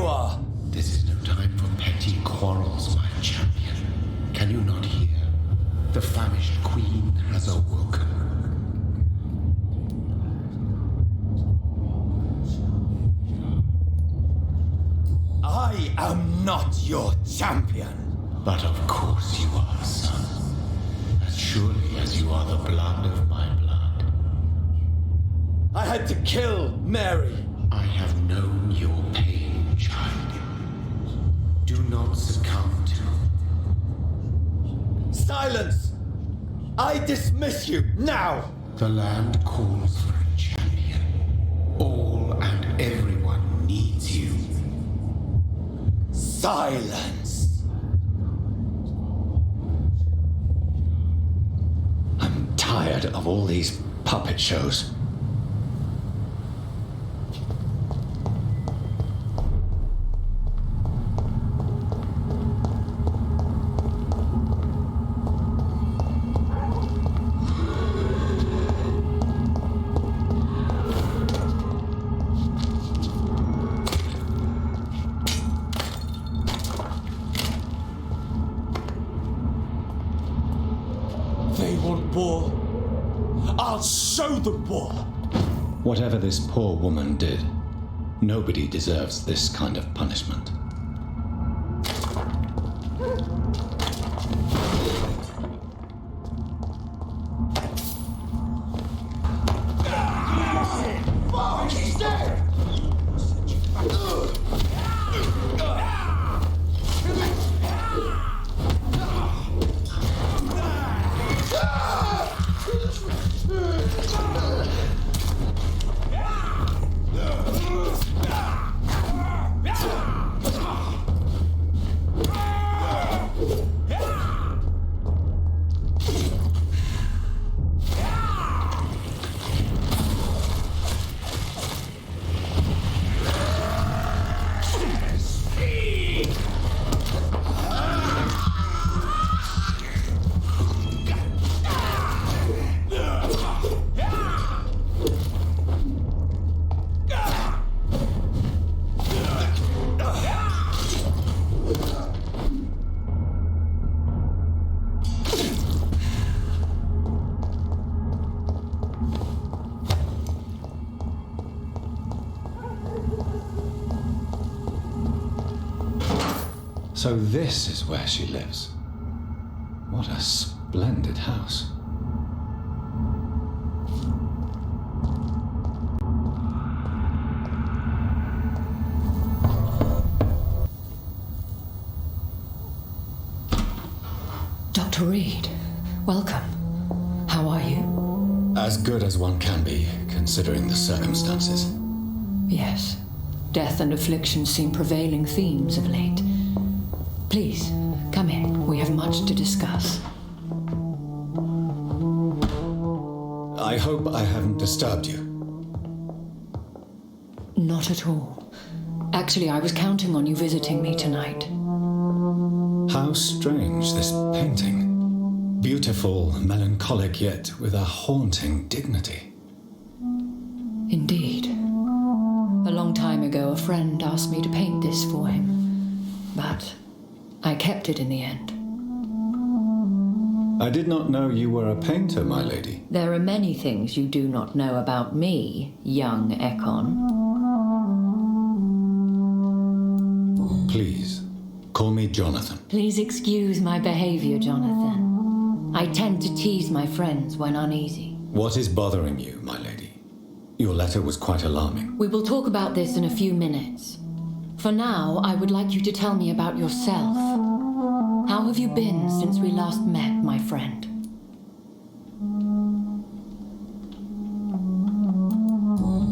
you are! This is no time for petty quarrels, my champion. Can you not hear? The famished queen has awoken. I am not your champion. But of course you are, son. As surely as you are the blood of my blood. I had to kill Mary. I have known your pain, child. Do not succumb to... Silence! I dismiss you, now! The land calls for a champion. All and everyone needs you. Silence! I'm tired of all these puppet shows. They want war. I'll show them war. Whatever this poor woman did, nobody deserves this kind of punishment. So this is where she lives. What a splendid house. Dr. Reed, welcome. How are you? As good as one can be, considering the circumstances. Yes. Death and affliction seem prevailing themes of late. Please, come in. We have much to discuss. I hope I haven't disturbed you. Not at all. Actually, I was counting on you visiting me tonight. How strange, this painting. Beautiful, melancholic, yet with a haunting dignity. Indeed. A long time ago, a friend asked me to paint this for him. But I kept it in the end. I did not know you were a painter, my lady. There are many things you do not know about me, young Ekon. Please, call me Jonathan. Please excuse my behavior, Jonathan. I tend to tease my friends when uneasy. What is bothering you, my lady? Your letter was quite alarming. We will talk about this in a few minutes. For now, I would like you to tell me about yourself. How have you been since we last met, my friend?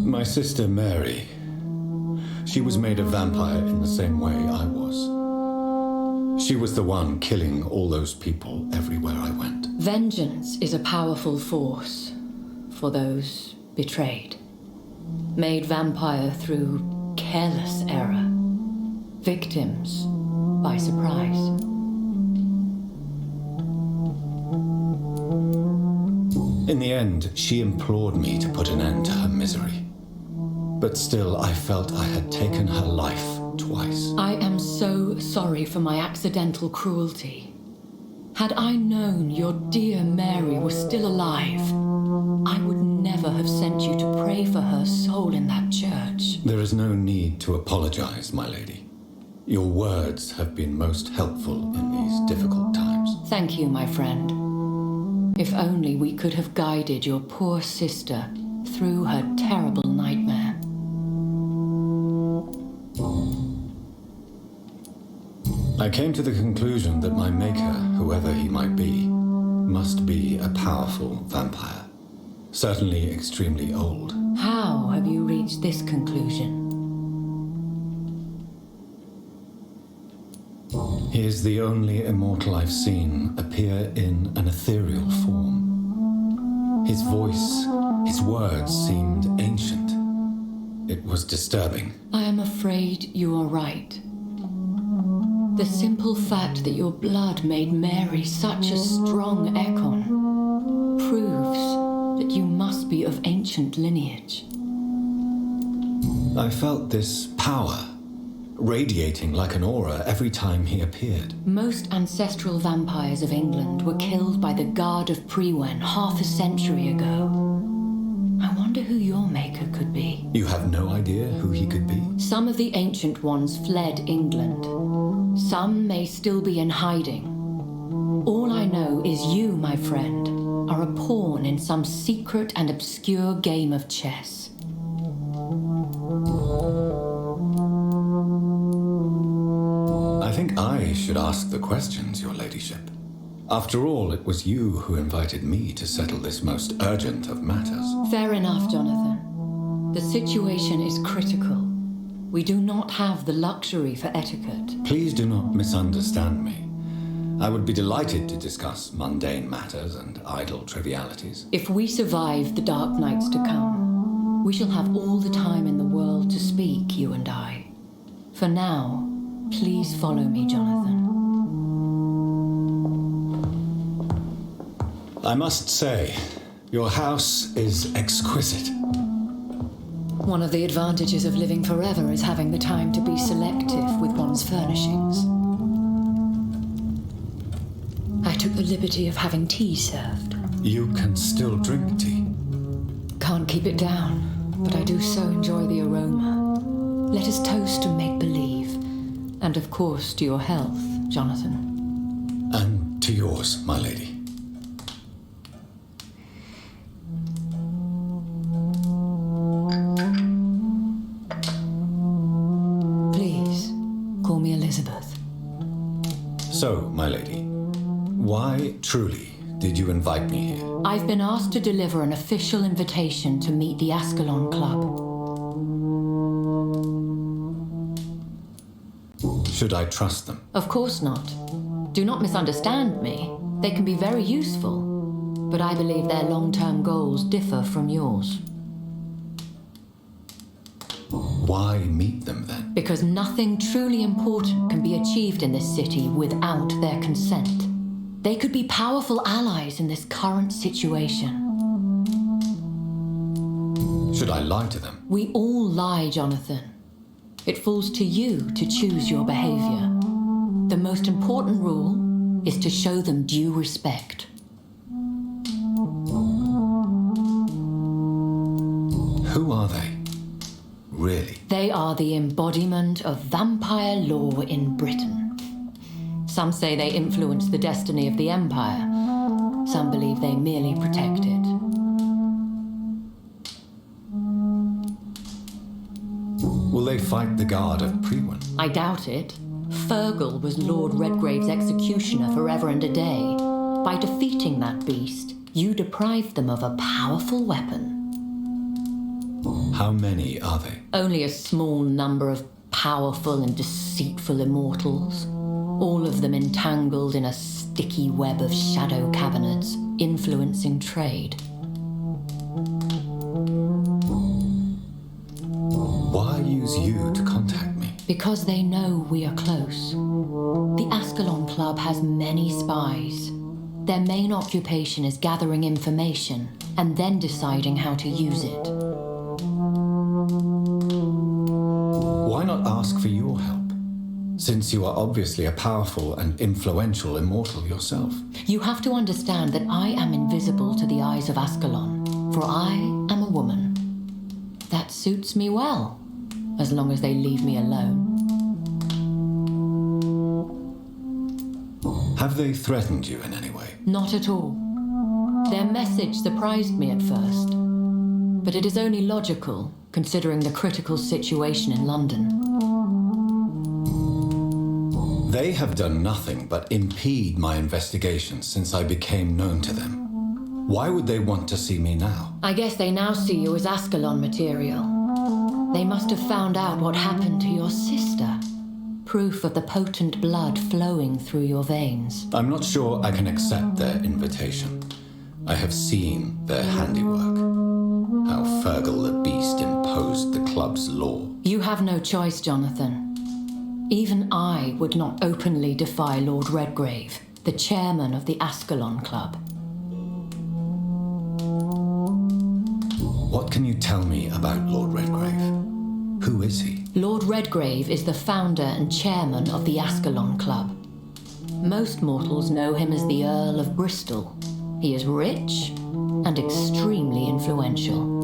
My sister Mary. She was made a vampire in the same way I was. She was the one killing all those people everywhere I went. Vengeance is a powerful force for those betrayed. Made vampire through careless error. Victims by surprise. In the end, she implored me to put an end to her misery. But still, I felt I had taken her life twice. I am so sorry for my accidental cruelty. Had I known your dear Mary was still alive, I would never have sent you to pray for her soul in that church. There is no need to apologize, my lady. Your words have been most helpful in these difficult times. Thank you, my friend. If only we could have guided your poor sister through her terrible nightmare. I came to the conclusion that my maker, whoever he might be, must be a powerful vampire. Certainly extremely old. How have you reached this conclusion? He is the only immortal I've seen appear in an ethereal form. His voice, his words seemed ancient. It was disturbing. I am afraid you are right. The simple fact that your blood made Mary such a strong Ekon proves that you must be of ancient lineage. I felt this power radiating like an aura every time he appeared. Most ancestral vampires of England were killed by the Guard of Prewen half a century ago. I wonder who your maker could be. You have no idea who he could be? Some of the ancient ones fled England. Some may still be in hiding. All I know is you, my friend, are a pawn in some secret and obscure game of chess. I think I should ask the questions, your ladyship. After all, it was you who invited me to settle this most urgent of matters. Fair enough, Jonathan. The situation is critical. We do not have the luxury for etiquette. Please do not misunderstand me. I would be delighted to discuss mundane matters and idle trivialities. If we survive the dark nights to come, we shall have all the time in the world to speak, you and I. For now, please follow me, Jonathan. I must say, your house is exquisite. One of the advantages of living forever is having the time to be selective with one's furnishings. I took the liberty of having tea served. You can still drink tea. Can't keep it down, but I do so enjoy the aroma. Let us toast to make-believe, and of course to your health, Jonathan. And to yours, my lady. Please, call me Elizabeth. So, my lady, why truly did you invite me here? I've been asked to deliver an official invitation to meet the Ascalon Club. Should I trust them? Of course not. Do not misunderstand me. They can be very useful, but I believe their long-term goals differ from yours. Why meet them then? Because nothing truly important can be achieved in this city without their consent. They could be powerful allies in this current situation. Should I lie to them? We all lie, Jonathan. It falls to you to choose your behavior. The most important rule is to show them due respect. Who are they? Really? They are the embodiment of vampire law in Britain. Some say they influence the destiny of the Empire. Some believe they merely protect it. Will they fight the Guard of Prewen? I doubt it. Fergal was Lord Redgrave's executioner forever and a day. By defeating that beast, you deprived them of a powerful weapon. How many are they? Only a small number of powerful and deceitful immortals. All of them entangled in a sticky web of shadow cabinets, influencing trade. Why use you to contact me? Because they know we are close. The Ascalon Club has many spies. Their main occupation is gathering information and then deciding how to use it. Why not ask for your help? since you are obviously a powerful and influential immortal yourself. You have to understand that I am invisible to the eyes of Ascalon, for I am a woman. That suits me well, as long as they leave me alone. Have they threatened you in any way? Not at all. Their message surprised me at first, but it is only logical, considering the critical situation in London. They have done nothing but impede my investigation since I became known to them. Why would they want to see me now? I guess they now see you as Ascalon material. They must have found out what happened to your sister. Proof of the potent blood flowing through your veins. I'm not sure I can accept their invitation. I have seen their handiwork. How Fergal the Beast imposed the club's law. You have no choice, Jonathan. Even I would not openly defy Lord Redgrave, the chairman of the Ascalon Club. What can you tell me about Lord Redgrave? Who is he? Lord Redgrave is the founder and chairman of the Ascalon Club. Most mortals know him as the Earl of Bristol. He is rich and extremely influential.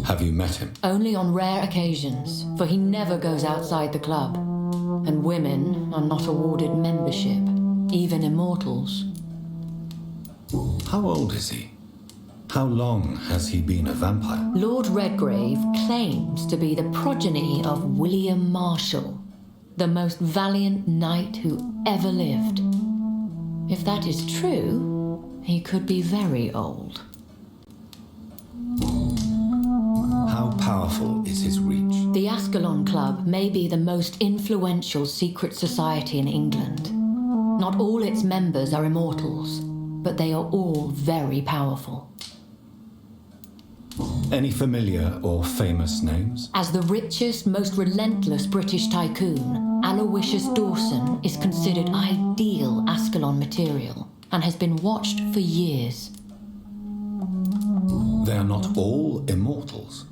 Have you met him? Only on rare occasions, for he never goes outside the club. And women are not awarded membership, even immortals. How old is he? How long has he been a vampire? Lord Redgrave claims to be the progeny of William Marshall, the most valiant knight who ever lived. If that is true, he could be very old. How powerful is his reach? The Ascalon Club may be the most influential secret society in England. Not all its members are immortals, but they are all very powerful. Any familiar or famous names? As the richest, most relentless British tycoon, Aloysius Dawson is considered ideal Ascalon material and has been watched for years. They are not all immortals.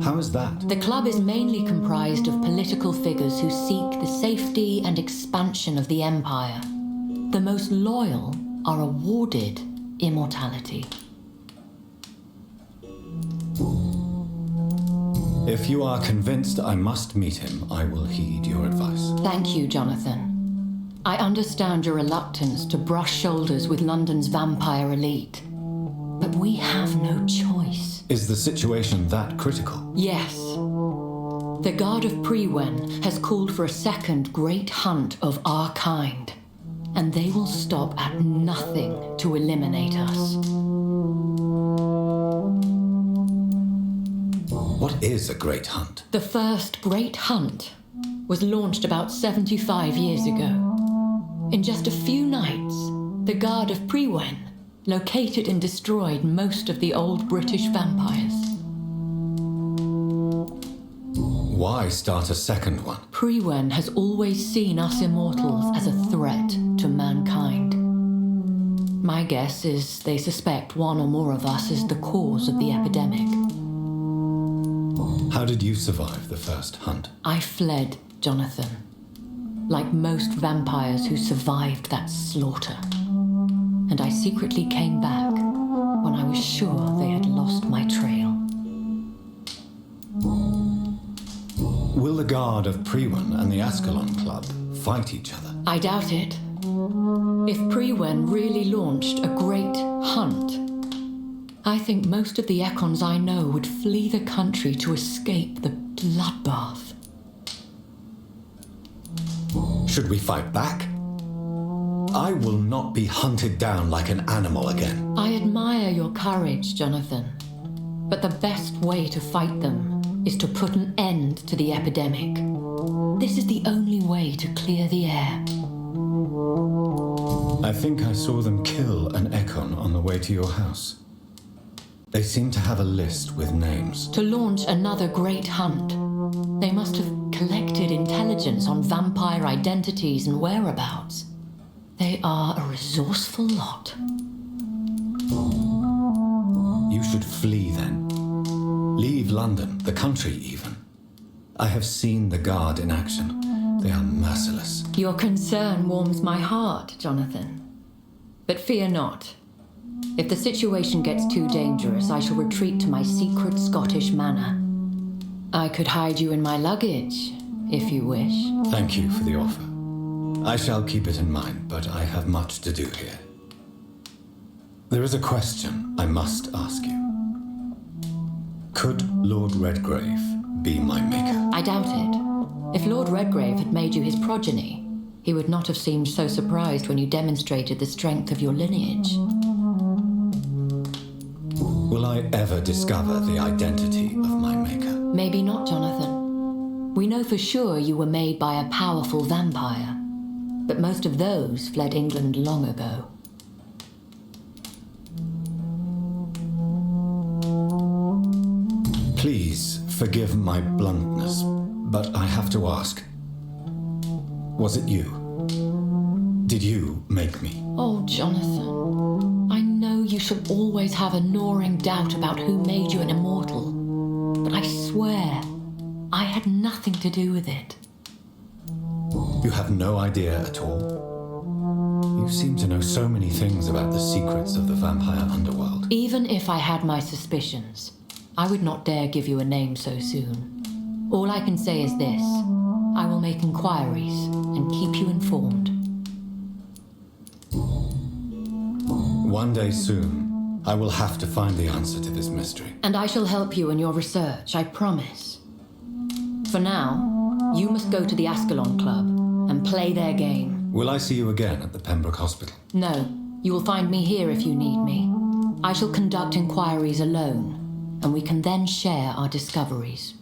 How is that? The club is mainly comprised of political figures who seek the safety and expansion of the Empire. The most loyal are awarded immortality. If you are convinced I must meet him, I will heed your advice. Thank you, Jonathan. I understand your reluctance to brush shoulders with London's vampire elite, but we have no choice. Is the situation that critical? Yes. The Guard of Prewen has called for a second great hunt of our kind, and they will stop at nothing to eliminate us. What is a great hunt? The first great hunt was launched about 75 years ago. In just a few nights, the Guard of Prewen located and destroyed most of the old British vampires. Why start a second one? Prewen has always seen us immortals as a threat to mankind. My guess is they suspect one or more of us is the cause of the epidemic. How did you survive the first hunt? I fled, Jonathan. Like most vampires who survived that slaughter. And I secretly came back when I was sure they had lost my trail. Will the Guard of Prewen and the Ascalon Club fight each other? I doubt it. If Prewen really launched a great hunt, I think most of the Econs I know would flee the country to escape the bloodbath. Should we fight back? I will not be hunted down like an animal again. I admire your courage, Jonathan. But the best way to fight them is to put an end to the epidemic. This is the only way to clear the air. I think I saw them kill an Econ on the way to your house. They seem to have a list with names. To launch another great hunt, they must have collected intelligence on vampire identities and whereabouts. They are a resourceful lot. You should flee then. Leave London, the country even. I have seen the Guard in action. They are merciless. Your concern warms my heart, Jonathan. But fear not. If the situation gets too dangerous, I shall retreat to my secret Scottish manor. I could hide you in my luggage, if you wish. Thank you for the offer. I shall keep it in mind, but I have much to do here. There is a question I must ask you. Could Lord Redgrave be my maker? I doubt it. If Lord Redgrave had made you his progeny, he would not have seemed so surprised when you demonstrated the strength of your lineage. Will I ever discover the identity of my maker? Maybe not, Jonathan. We know for sure you were made by a powerful vampire, but most of those fled England long ago. Please forgive my bluntness, but I have to ask. Was it you? Did you make me? Oh, Jonathan. I know you shall always have a gnawing doubt about who made you an immortal, but I swear, I had nothing to do with it. You have no idea at all? You seem to know so many things about the secrets of the vampire underworld. Even if I had my suspicions, I would not dare give you a name so soon. All I can say is this. I will make inquiries and keep you informed. One day soon, I will have to find the answer to this mystery. And I shall help you in your research, I promise. For now, you must go to the Ascalon Club and play their game. Will I see you again at the Pembroke Hospital? No, you will find me here if you need me. I shall conduct inquiries alone, and we can then share our discoveries.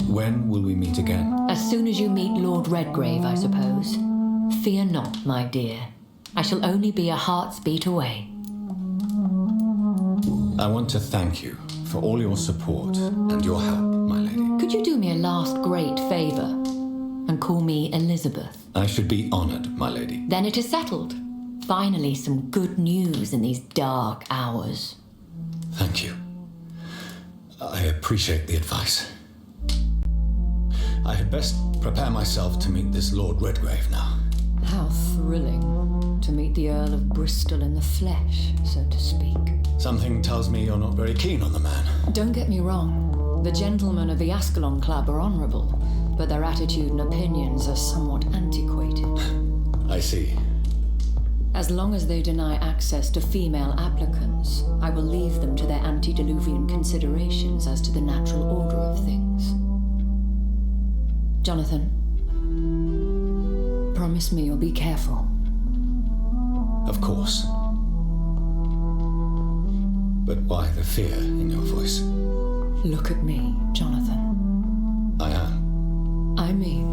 When will we meet again? As soon as you meet Lord Redgrave, I suppose. Fear not, my dear. I shall only be a heart's beat away. I want to thank you for all your support and your help, my lady. Could you do me a last great favor and call me Elizabeth? I should be honored, my lady. Then it is settled. Finally, some good news in these dark hours. Thank you. I appreciate the advice. I had best prepare myself to meet this Lord Redgrave now. How thrilling to meet the Earl of Bristol in the flesh, so to speak. Something tells me you're not very keen on the man. Don't get me wrong. The gentlemen of the Ascalon Club are honorable, but their attitude and opinions are somewhat antiquated. I see. As long as they deny access to female applicants, I will leave them to their antediluvian considerations as to the natural order of things. Jonathan, promise me you'll be careful. Of course. But why the fear in your voice? Look at me, Jonathan. I am. I mean,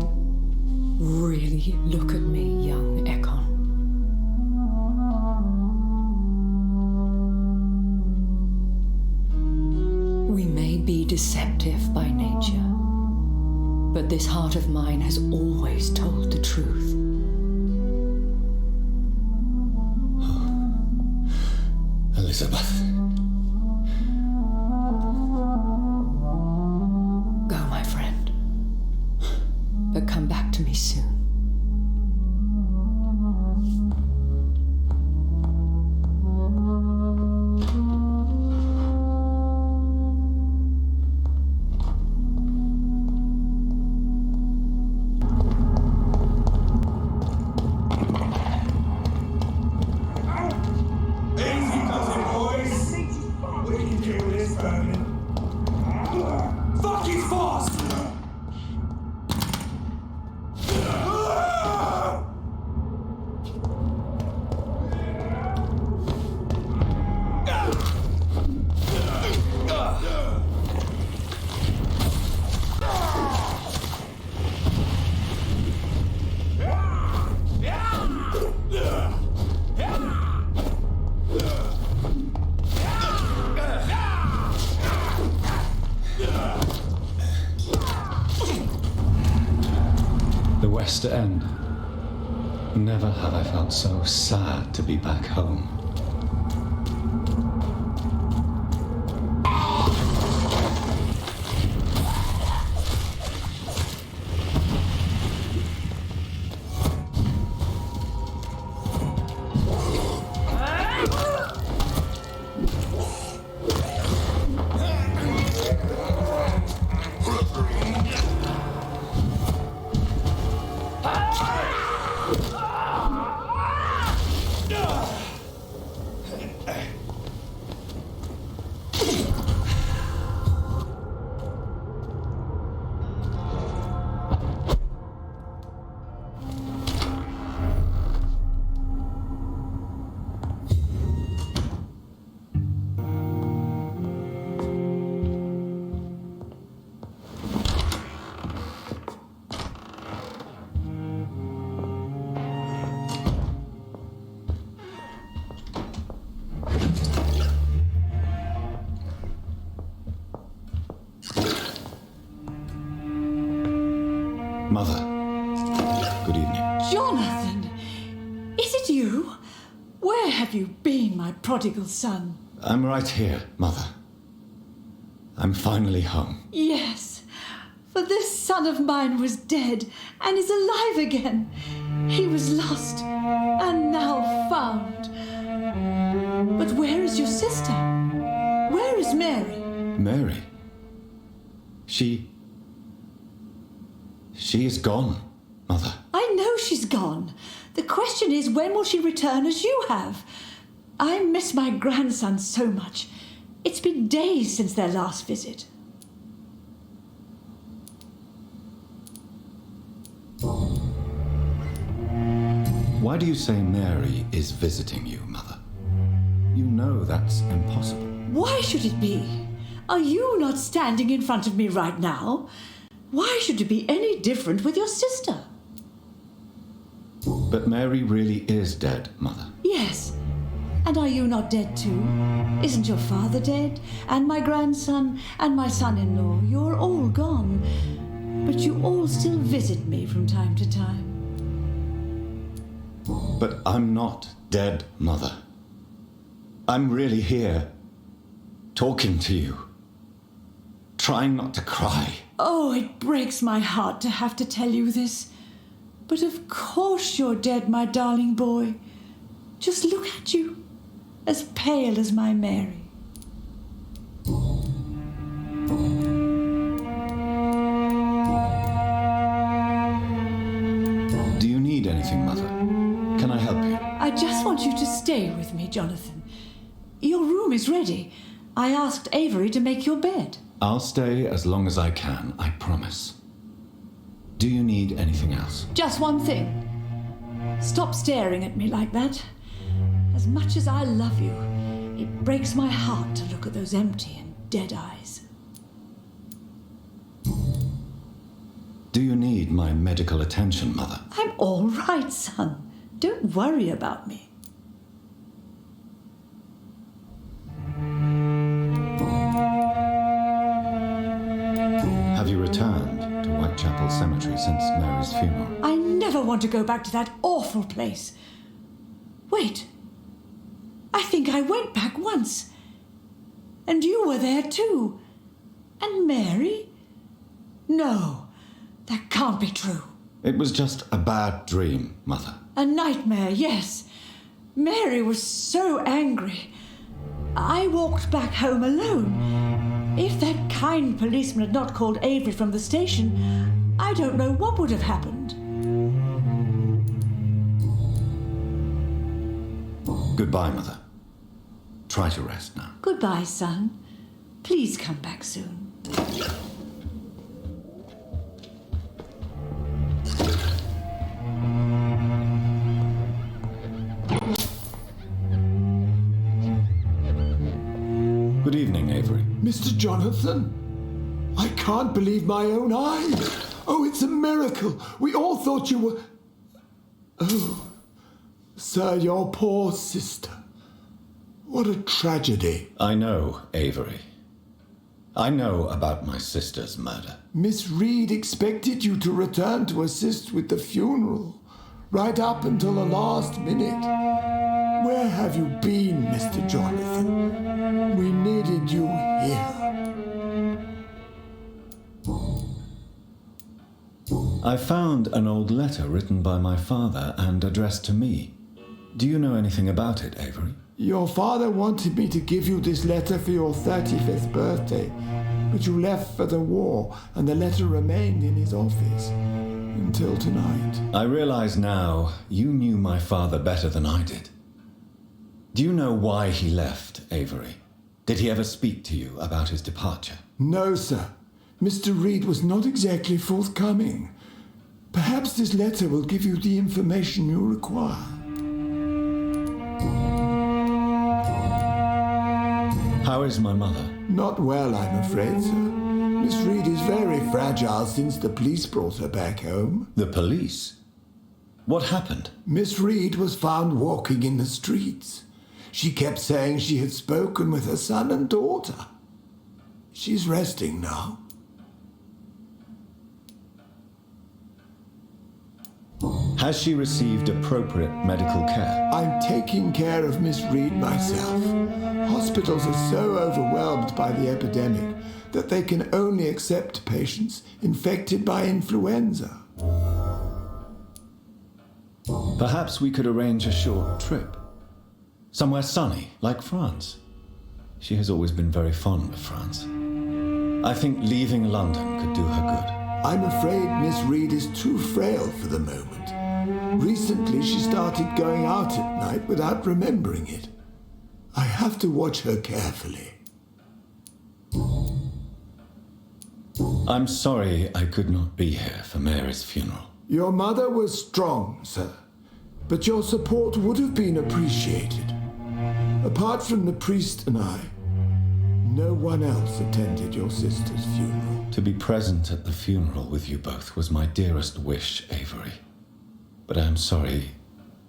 really look at me, young Ekon. We may be deceptive by nature, but this heart of mine has always told the truth. Elizabeth. Go, my friend. But come back to me soon. Fuck you fast! The West End. Never have I felt so sad to be back home. Mother. Good evening. Jonathan! Is it you? Where have you been, my prodigal son? I'm right here, Mother. I'm finally home. Yes, for this son of mine was dead and is alive again. He was lost and now found. But where is your sister? Where is Mary? Mary? She is gone, Mother. I know she's gone. The question is, when will she return as you have? I miss my grandson so much. It's been days since their last visit. Why do you say Mary is visiting you, Mother? You know that's impossible. Why should it be? Are you not standing in front of me right now? Why should it be any different with your sister? But Mary really is dead, Mother. Yes. And are you not dead too? Isn't your father dead? And my grandson? And my son-in-law? You're all gone. But you all still visit me from time to time. But I'm not dead, Mother. I'm really here, talking to you, trying not to cry. Oh, it breaks my heart to have to tell you this. But of course you're dead, my darling boy. Just look at you, as pale as my Mary. Do you need anything, Mother? Can I help you? I just want you to stay with me, Jonathan. Your room is ready. I asked Avery to make your bed. I'll stay as long as I can, I promise. Do you need anything else? Just one thing. Stop staring at me like that. As much as I love you, it breaks my heart to look at those empty and dead eyes. Do you need my medical attention, Mother? I'm all right, son. Don't worry about me. Have you returned to Whitechapel Cemetery since Mary's funeral? I never want to go back to that awful place. Wait. I think I went back once. And you were there too. And Mary? No, that can't be true. It was just a bad dream, Mother. A nightmare, yes. Mary was so angry. I walked back home alone. If that kind policeman had not called Avery from the station, I don't know what would have happened. Goodbye, Mother. Try to rest now. Goodbye, son. Please come back soon. Good evening, Avery. Mr. Jonathan, I can't believe my own eyes. Oh, it's a miracle. We all thought you were... Oh, sir, your poor sister. What a tragedy. I know, Avery. I know about my sister's murder. Miss Reed expected you to return to assist with the funeral, right up until the last minute. Where have you been, Mr. Jonathan? We needed you here. I found an old letter written by my father and addressed to me. Do you know anything about it, Avery? Your father wanted me to give you this letter for your 35th birthday, but you left for the war, and the letter remained in his office until tonight. I realize now you knew my father better than I did. Do you know why he left, Avery? Did he ever speak to you about his departure? No, sir. Mr. Reed was not exactly forthcoming. Perhaps this letter will give you the information you require. How is my mother? Not well, I'm afraid, sir. Miss Reed is very fragile since the police brought her back home. The police? What happened? Miss Reed was found walking in the streets. She kept saying she had spoken with her son and daughter. She's resting now. Has she received appropriate medical care? I'm taking care of Miss Reed myself. Hospitals are so overwhelmed by the epidemic that they can only accept patients infected by influenza. Perhaps we could arrange a short trip. Somewhere sunny, like France. She has always been very fond of France. I think leaving London could do her good. I'm afraid Miss Reed is too frail for the moment. Recently, she started going out at night without remembering it. I have to watch her carefully. I'm sorry I could not be here for Mary's funeral. Your mother was strong, sir, but your support would have been appreciated. Apart from the priest and I, no one else attended your sister's funeral. To be present at the funeral with you both was my dearest wish, Avery. But I am sorry,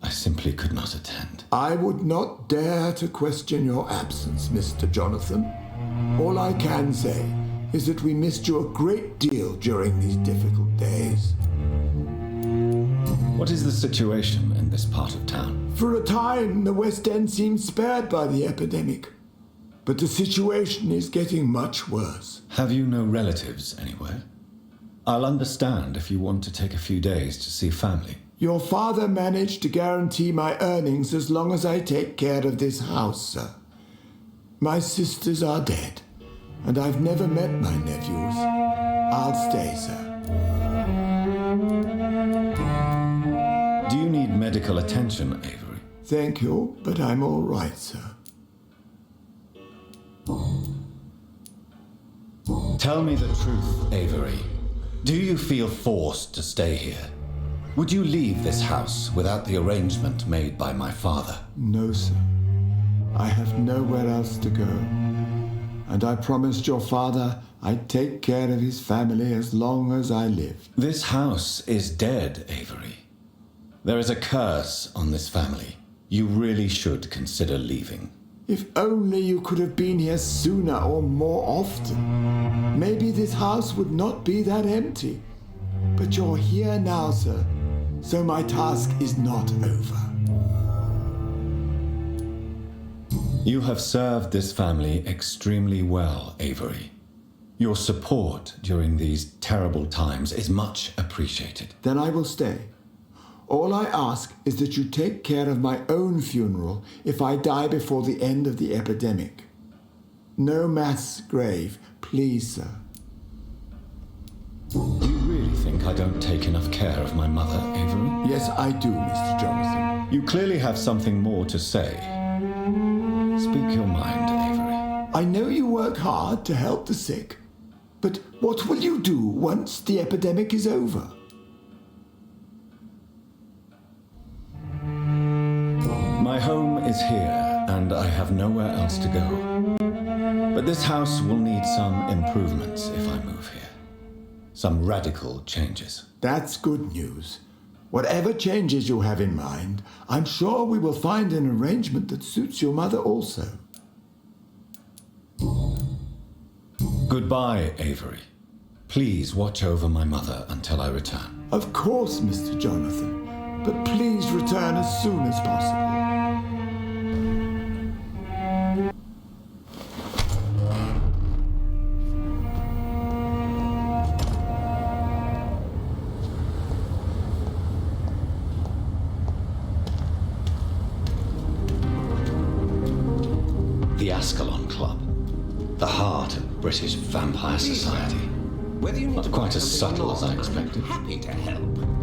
I simply could not attend. I would not dare to question your absence, Mr. Jonathan. All I can say is that we missed you a great deal during these difficult days. What is the situation in this part of town? For a time, the West End seemed spared by the epidemic. But the situation is getting much worse. Have you no relatives anywhere? I'll understand if you want to take a few days to see family. Your father managed to guarantee my earnings as long as I take care of this house, sir. My sisters are dead, and I've never met my nephews. I'll stay, sir. Do you need medical attention, Avery? Thank you, but I'm all right, sir. Tell me the truth, Avery. Do you feel forced to stay here? Would you leave this house without the arrangement made by my father? No, sir. I have nowhere else to go. And I promised your father I'd take care of his family as long as I lived. This house is dead, Avery. There is a curse on this family. You really should consider leaving. If only you could have been here sooner or more often. Maybe this house would not be that empty. But you're here now, sir, so my task is not over. You have served this family extremely well, Avery. Your support during these terrible times is much appreciated. Then I will stay. All I ask is that you take care of my own funeral if I die before the end of the epidemic. No mass grave, please, sir. Do you really think I don't take enough care of my mother, Avery? Yes, I do, Mr. Jonathan. You clearly have something more to say. Speak your mind, Avery. I know you work hard to help the sick, but what will you do once the epidemic is over? My home is here, and I have nowhere else to go. But this house will need some improvements if I move here. Some radical changes. That's good news. Whatever changes you have in mind, I'm sure we will find an arrangement that suits your mother also. Goodbye, Avery. Please watch over my mother until I return. Of course, Mr. Jonathan, but please return as soon as possible. The Ascalon Club. The heart of British vampire society. Whether you need Not to quite buy as something subtle or as I not, expected. I'm happy to help.